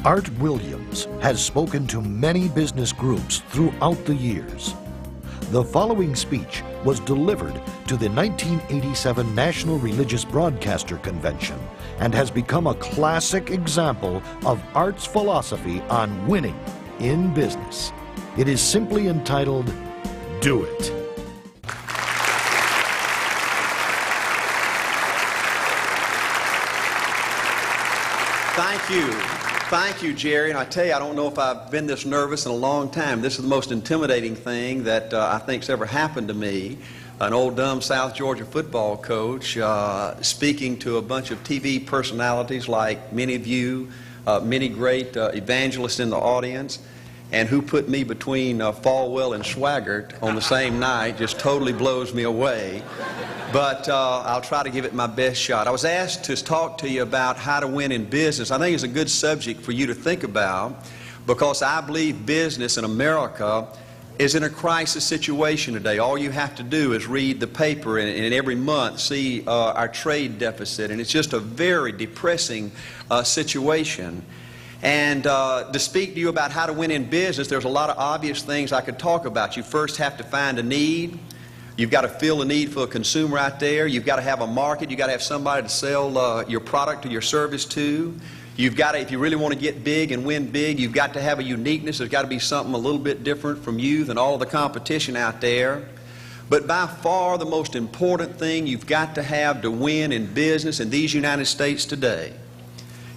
Art Williams has spoken to many business groups throughout the years. The following speech was delivered to the 1987 National Religious Broadcaster Convention and has become a classic example of Art's philosophy on winning in business. It is simply entitled, "Do It." Thank you. Thank you, Jerry. And I tell you, I don't know if I've been this nervous in a long time. This is the most intimidating thing that I think's ever happened to me. An old dumb South Georgia football coach speaking to a bunch of TV personalities like many of you, many great evangelists in the audience, and who put me between Falwell and Swaggart on the same night just totally blows me away. But I'll try to give it my best shot. I was asked to talk to you about how to win in business. I think it's a good subject for you to think about because I believe business in America is in a crisis situation today. All you have to do is read the paper and every month see our trade deficit, and it's just a very depressing situation. And to speak to you about how to win in business, there's a lot of obvious things I could talk about. You first have to find a need. You've got to fill the need for a consumer out there. You've got to have a market. You've got to have somebody to sell your product or your service to. You've got to, if you really want to get big and win big, you've got to have a uniqueness. There's got to be something a little bit different from you than all of the competition out there. But by far the most important thing you've got to have to win in business in these United States today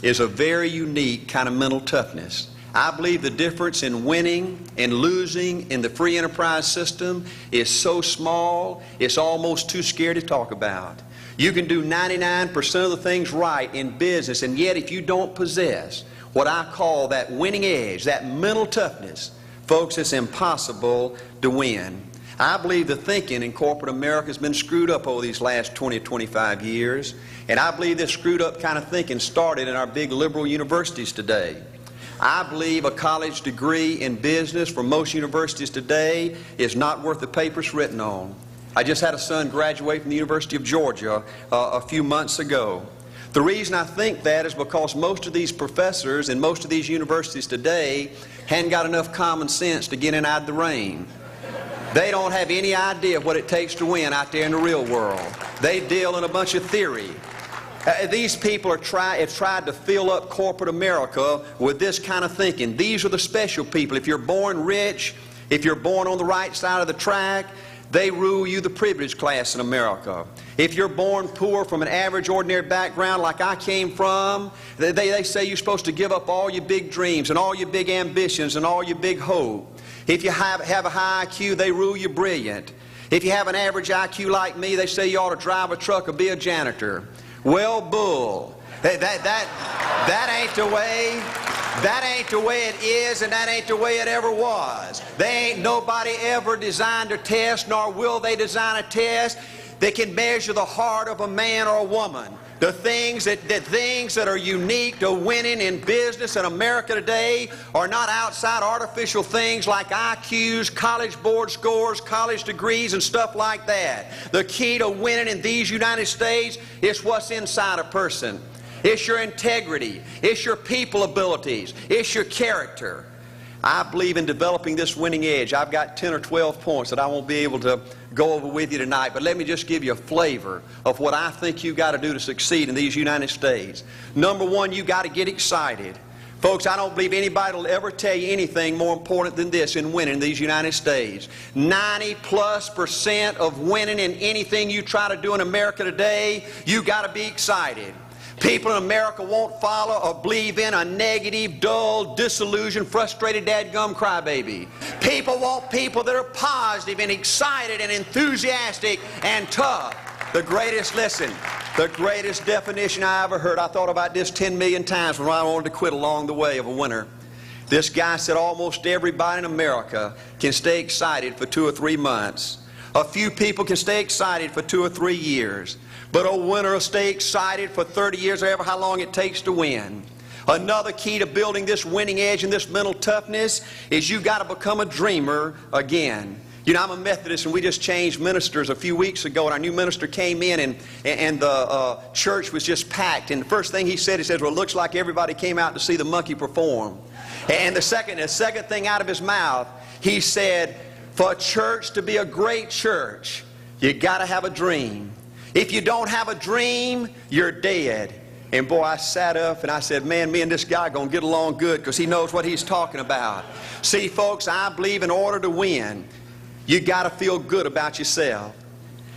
is a very unique kind of mental toughness. I believe the difference in winning and losing in the free enterprise system is so small, it's almost too scary to talk about. You can do 99% of the things right in business, and yet if you don't possess what I call that winning edge, that mental toughness, folks, it's impossible to win. I believe the thinking in corporate America has been screwed up over these last 20 or 25 years, and I believe this screwed up kind of thinking started in our big liberal universities today. I believe a college degree in business for most universities today is not worth the paper it's written on. I just had a son graduate from the University of Georgia a few months ago. The reason I think that is because most of these professors in most of these universities today hadn't got enough common sense to get in out of the rain. They don't have any idea of what it takes to win out there in the real world. They deal in a bunch of theory. These people have tried to fill up corporate America with this kind of thinking. These are the special people. If you're born rich, if you're born on the right side of the track, they rule you, the privileged class in America. If you're born poor from an average, ordinary background like I came from, they say you're supposed to give up all your big dreams and all your big ambitions and all your big hope. If you have a high IQ, they rule you brilliant. If you have an average IQ like me, they say you ought to drive a truck or be a janitor. Well, bull. That ain't the way. That ain't the way it is, and that ain't the way it ever was. They ain't nobody ever designed a test, nor will they design a test that can measure the heart of a man or a woman. The things that are unique to winning in business in America today are not outside artificial things like IQs, college board scores, college degrees, and stuff like that. The key to winning in these United States is what's inside a person. It's your integrity. It's your people abilities. It's your character. I believe in developing this winning edge. I've got 10 or 12 points that I won't be able to go over with you tonight, but let me just give you a flavor of what I think you've got to do to succeed in these United States. Number one, you've got to get excited. Folks, I don't believe anybody will ever tell you anything more important than this in winning in these United States. 90+% of winning in anything you try to do in America today, you've got to be excited. People in America won't follow or believe in a negative, dull, disillusioned, frustrated, dadgum crybaby. People want people that are positive and excited and enthusiastic and tough. The greatest definition I ever heard, I thought about this 10 million times when I wanted to quit along the way of a winner. This guy said almost everybody in America can stay excited for 2 or 3 months. A few people can stay excited for 2 or 3 years. But a winner will stay excited for 30 years or ever how long it takes to win. Another key to building this winning edge and this mental toughness is you've got to become a dreamer again. You know, I'm a Methodist, and we just changed ministers a few weeks ago, and our new minister came in, and the church was just packed. And the first thing he said, well, it looks like everybody came out to see the monkey perform. And the second thing out of his mouth, he said, for a church to be a great church, you got to have a dream. If you don't have a dream, you're dead. And boy, I sat up and I said, man, me and this guy are going to get along good because he knows what he's talking about. See, folks, I believe in order to win, you got to feel good about yourself.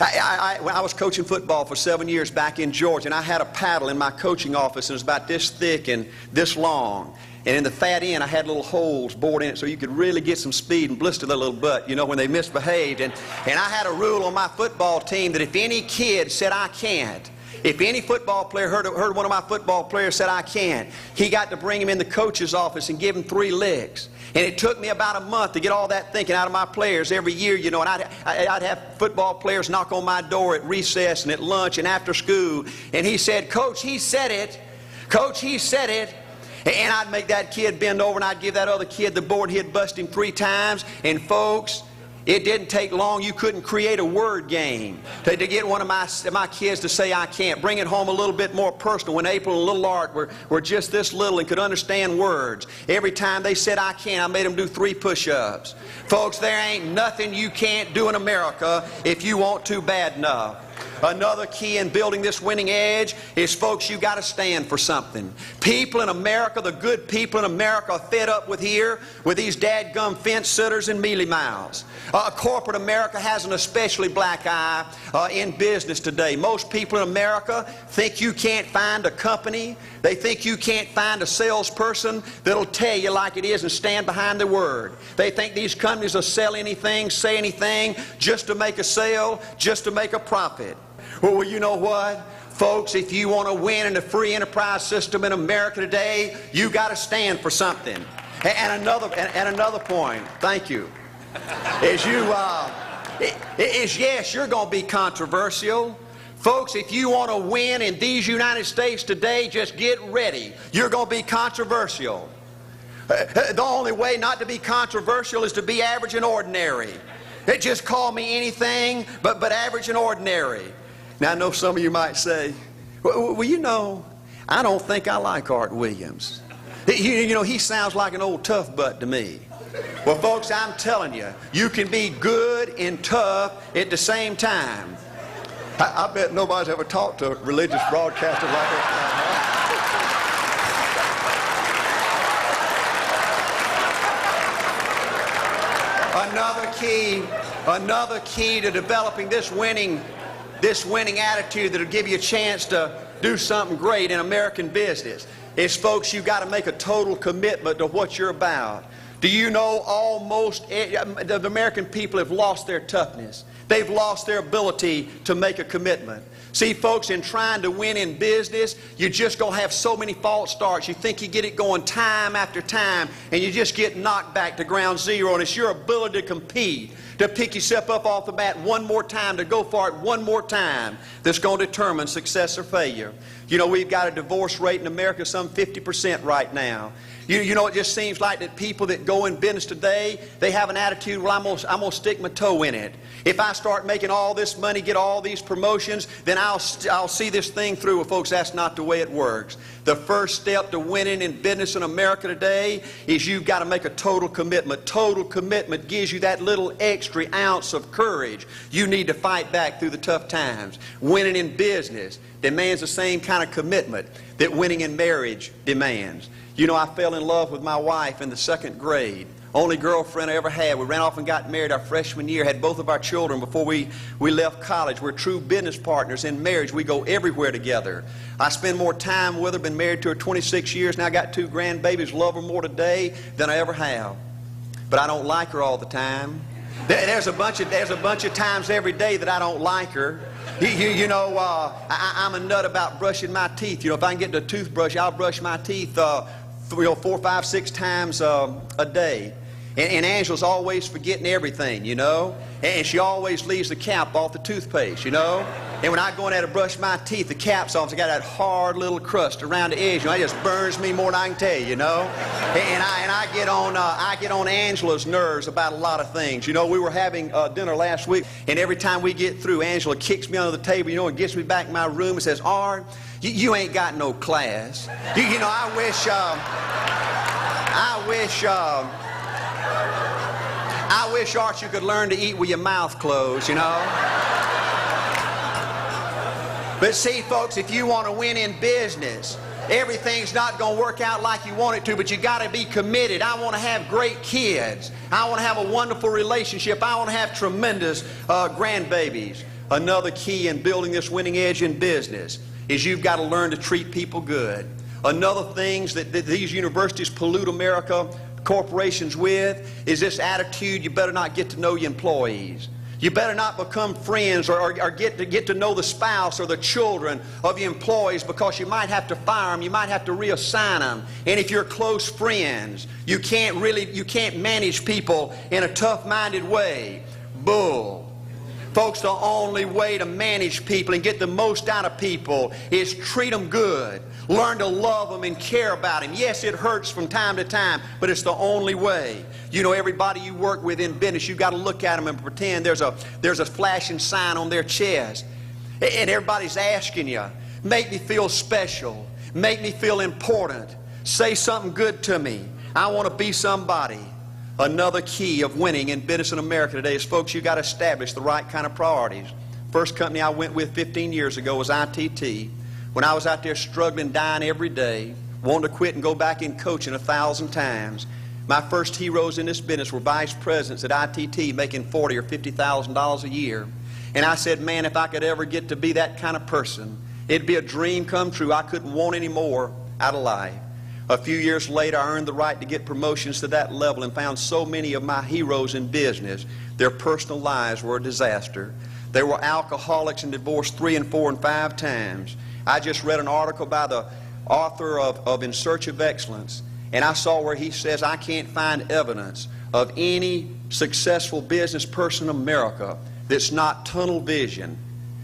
I was coaching football for 7 years back in Georgia, and I had a paddle in my coaching office, and it was about this thick and this long. And in the fat end, I had little holes bored in it so you could really get some speed and blister their little butt, you know, when they misbehaved. And I had a rule on my football team that if any kid said, I can't, if any football player heard one of my football players said, I can't, he got to bring him in the coach's office and give him 3 licks. And it took me about a month to get all that thinking out of my players every year, you know. And I'd have football players knock on my door at recess and at lunch and after school. And he said, Coach, he said it. Coach, he said it. And I'd make that kid bend over, and I'd give that other kid the board. He'd bust him 3 times. And folks, it didn't take long. You couldn't create a word game to get one of my kids to say, I can't. Bring it home a little bit more personal. When April and little Art were just this little and could understand words, every time they said, I can't, I made them do 3 push-ups. Folks, there ain't nothing you can't do in America if you want to bad enough. Another key in building this winning edge is, folks, you got to stand for something. People in America, the good people in America, are fed up with these dadgum fence sitters and mealy mouths. Corporate America has an especially black eye in business today. Most people in America think you can't find a company. They think you can't find a salesperson that'll tell you like it is and stand behind their word. They think these companies will sell anything, say anything, just to make a sale, just to make a profit. Well, you know what? Folks, if you want to win in the free enterprise system in America today, you got to stand for something. And another point, thank you, is yes, you're going to be controversial. Folks, if you want to win in these United States today, just get ready. You're going to be controversial. The only way not to be controversial is to be average and ordinary. Just call me anything but average and ordinary. Now, I know some of you might say, well, you know, I don't think I like Art Williams. You know, he sounds like an old tough butt to me. Well, folks, I'm telling you, you can be good and tough at the same time. I bet nobody's ever talked to a religious broadcaster like that. Another key to developing this winning attitude that'll give you a chance to do something great in American business is, folks, you've got to make a total commitment to what you're about. Do you know the American people have lost their toughness? They've lost their ability to make a commitment. See, folks, in trying to win in business, you're just going to have so many false starts. You think you get it going time after time, and you just get knocked back to ground zero. And it's your ability to compete, to pick yourself up off the mat one more time, to go for it one more time, that's going to determine success or failure. You know, we've got a divorce rate in America some 50% right now. You know, it just seems like that people that go in business today, they have an attitude, well, I'm going to stick my toe in it. If I start making all this money, get all these promotions, then I'll see this thing through. Well, folks, that's not the way it works. The first step to winning in business in America today is you've got to make a total commitment. Total commitment gives you that little extra ounce of courage you need to fight back through the tough times. Winning in business demands the same kind of commitment that winning in marriage demands. You know, I fell in love with my wife in the 2nd grade. Only girlfriend I ever had. We ran off and got married our freshman year, had both of our children before we left college. We're true business partners in marriage. We go everywhere together. I spend more time with her, been married to her 26 years. Now I got 2 grandbabies, love her more today than I ever have. But I don't like her all the time. There's a bunch of times every day that I don't like her. You know, I'm a nut about brushing my teeth. You know, if I can get the toothbrush, I'll brush my teeth 4, 5, 6 times a day. And Angela's always forgetting everything, you know. And she always leaves the cap off the toothpaste, you know. And when I go in there to brush my teeth, the cap's off. I got that hard little crust around the edge. You know, it just burns me more than I can tell you, you know. And I get on Angela's nerves about a lot of things. You know, we were having dinner last week, and every time we get through, Angela kicks me under the table, you know, and gets me back in my room and says, "Art, you ain't got no class." You know, I wish, Art, you could learn to eat with your mouth closed, you know. But see, folks, if you want to win in business, everything's not going to work out like you want it to, but you got to be committed. I want to have great kids. I want to have a wonderful relationship. I want to have tremendous grandbabies. Another key in building this winning edge in business is you've got to learn to treat people good. Another thing that these universities pollute America, corporations with, is this attitude: you better not get to know your employees. You better not become friends or get to know the spouse or the children of your employees, because you might have to fire them, you might have to reassign them. And if you're close friends, you can't manage people in a tough-minded way. Bull. Folks, the only way to manage people and get the most out of people is treat them good. Learn to love them and care about them. Yes, it hurts from time to time, but it's the only way. You know, everybody you work with in business, you've got to look at them and pretend there's a flashing sign on their chest. And everybody's asking you, make me feel special. Make me feel important. Say something good to me. I want to be somebody. Another key of winning in business in America today is, folks, you've got to establish the right kind of priorities. First company I went with 15 years ago was ITT. When I was out there struggling, dying every day, wanting to quit and go back in coaching 1,000 times, my first heroes in this business were vice presidents at ITT making $40,000 or $50,000 a year. And I said, man, if I could ever get to be that kind of person, it'd be a dream come true. I couldn't want any more out of life. A few years later, I earned the right to get promotions to that level and found so many of my heroes in business, their personal lives were a disaster. They were alcoholics and divorced 3 and 4 and 5 times. I just read an article by the author of In Search of Excellence, and I saw where he says, I can't find evidence of any successful business person in America that's not tunnel vision,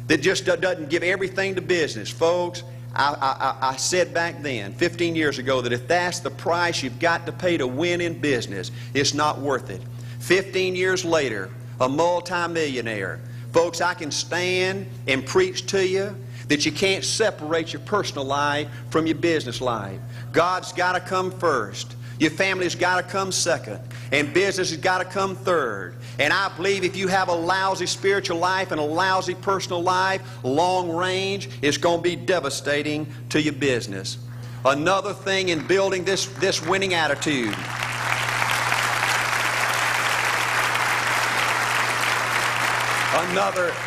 that just doesn't give everything to business. Folks, I said back then, 15 years ago, that if that's the price you've got to pay to win in business, it's not worth it. 15 years later, a multimillionaire. Folks, I can stand and preach to you that you can't separate your personal life from your business life. God's got to come first. Your family's got to come second. And business has got to come third. And I believe if you have a lousy spiritual life and a lousy personal life, long range, it's going to be devastating to your business. Another thing in building this winning attitude.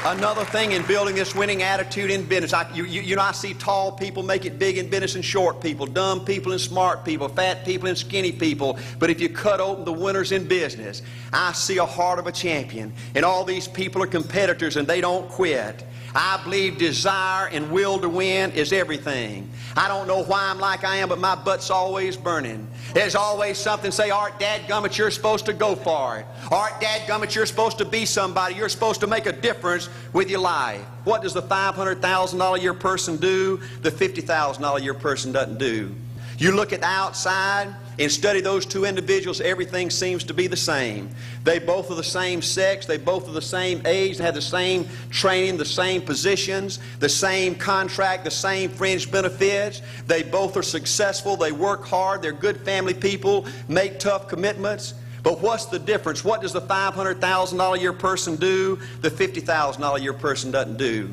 Another thing in building this winning attitude in business. You know, I see tall people make it big in business and short people, dumb people and smart people, fat people and skinny people. But if you cut open the winners in business, I see a heart of a champion. And all these people are competitors and they don't quit. I believe desire and will to win is everything. I don't know why I'm like I am, but my butt's always burning. There's always something say, Art, dadgummit, you're supposed to go for it. Art, dadgummit, you're supposed to be somebody. You're supposed to make a difference with your life. What does the $500,000 a year person do? The $50,000 a year person doesn't do. You look at the outside and study those two individuals, everything seems to be the same. They both are the same sex, they both are the same age, they have the same training, the same positions, the same contract, the same fringe benefits. They both are successful, they work hard, they're good family people, make tough commitments. But what's the difference? What does the $500,000 a year person do? The $50,000 a year person doesn't do.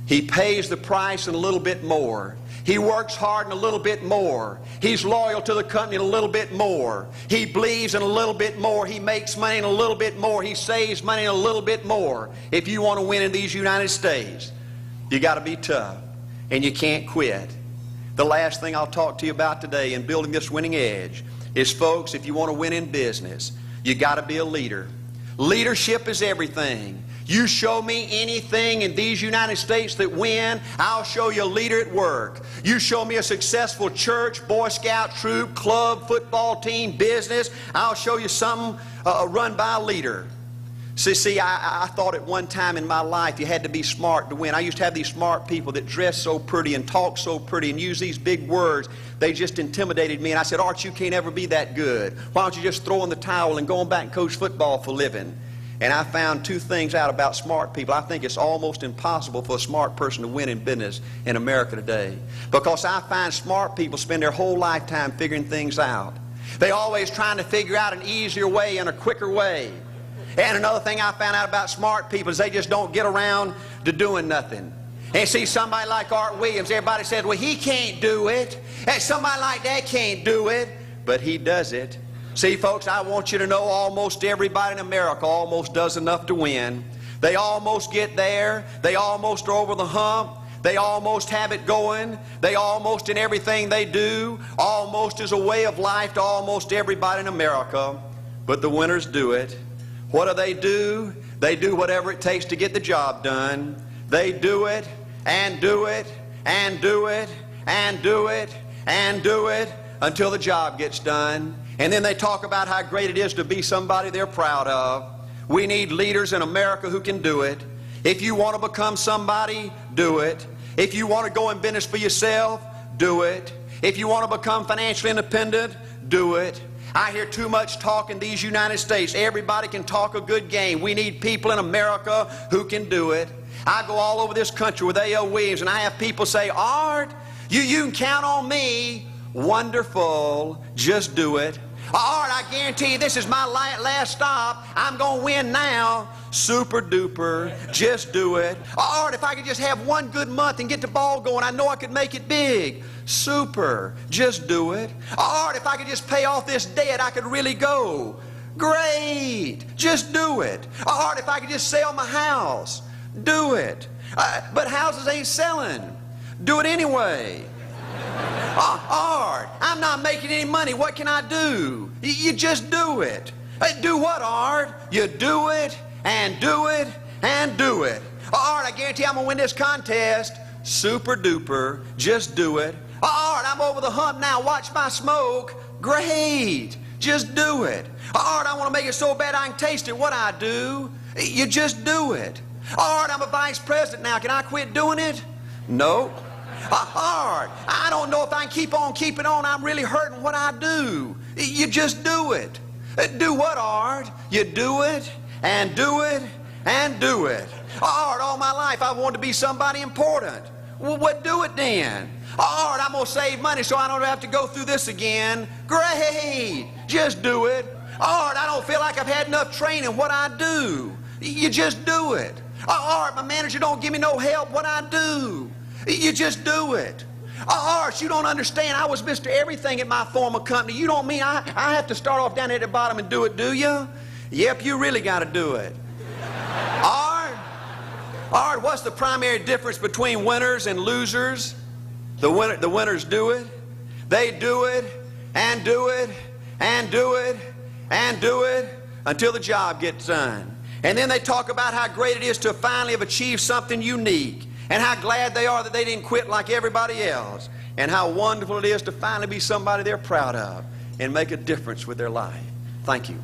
He pays the price and a little bit more. He works hard and a little bit more. He's loyal to the company and a little bit more. He believes in a little bit more. He makes money and a little bit more. He saves money and a little bit more. If you want to win in these United States, you got to be tough and you can't quit. The last thing I'll talk to you about today in building this winning edge is, folks, if you want to win in business, you got to be a leader. Leadership is everything. You show me anything in these United States that win, I'll show you a leader at work. You show me a successful church, Boy Scout troop, club, football team, business, I'll show you something run by a leader. See, I thought at one time in my life you had to be smart to win. I used to have these smart people that dress so pretty and talk so pretty and use these big words. They just intimidated me. And I said, Art, you can't ever be that good. Why don't you just throw in the towel and go on back and coach football for a living? And I found two things out about smart people. I think it's almost impossible for a smart person to win in business in America today. Because I find smart people spend their whole lifetime figuring things out. They're always trying to figure out an easier way and a quicker way. And another thing I found out about smart people is they just don't get around to doing nothing. And see, somebody like Art Williams, everybody says, well, he can't do it. And somebody like that can't do it. But he does it. See, folks, I want you to know almost everybody in America almost does enough to win. They almost get there. They almost are over the hump. They almost have it going. They almost, in everything they do, almost is a way of life to almost everybody in America. But the winners do it. What do? They do whatever it takes to get the job done. They do it and do it and do it and do it and do it until the job gets done. And then they talk about how great it is to be somebody they're proud of. We need leaders in America who can do it. If you want to become somebody, do it. If you want to go in business for yourself, do it. If you want to become financially independent, do it. I hear too much talk in these United States. Everybody can talk a good game. We need people in America who can do it. I go all over this country with A.L. Williams, and I have people say, Art, you can count on me. Wonderful. Just do it. Art, I guarantee you this is my last stop. I'm going to win now. Super duper. Just do it. Art, if I could just have one good month and get the ball going, I know I could make it big. Super. Just do it. Art, if I could just pay off this debt, I could really go. Great. Just do it. Art, if I could just sell my house. Do it. But houses ain't selling. Do it anyway. Art, I'm not making any money. What can I do? You just do it. Do what, Art? You do it and do it and do it. Art, I guarantee I'm going to win this contest. Super duper. Just do it. Art, I'm over the hump now. Watch my smoke. Great. Just do it. Art, I want to make it so bad I can taste it. What I do? You just do it. Art, I'm a vice president now. Can I quit doing it? No. Art, I don't know if I can keep on keeping on. I'm really hurting. What I do? You just do it. Do what, Art? You do it and do it and do it. Art, all my life I wanted to be somebody important. Well, what do it then? Art, I'm going to save money so I don't have to go through this again. Great. Just do it. Art, I don't feel like I've had enough training. What I do? You just do it. Art, my manager don't give me no help. What I do? You just do it. Art, you don't understand. I was Mr. Everything at my former company. You don't mean I have to start off down at the bottom and do it, do you? Yep, you really got to do it. Art, what's the primary difference between winners and losers? The winners do it. They do it and do it and do it and do it until the job gets done. And then they talk about how great it is to finally have achieved something unique and how glad they are that they didn't quit like everybody else and how wonderful it is to finally be somebody they're proud of and make a difference with their life. Thank you.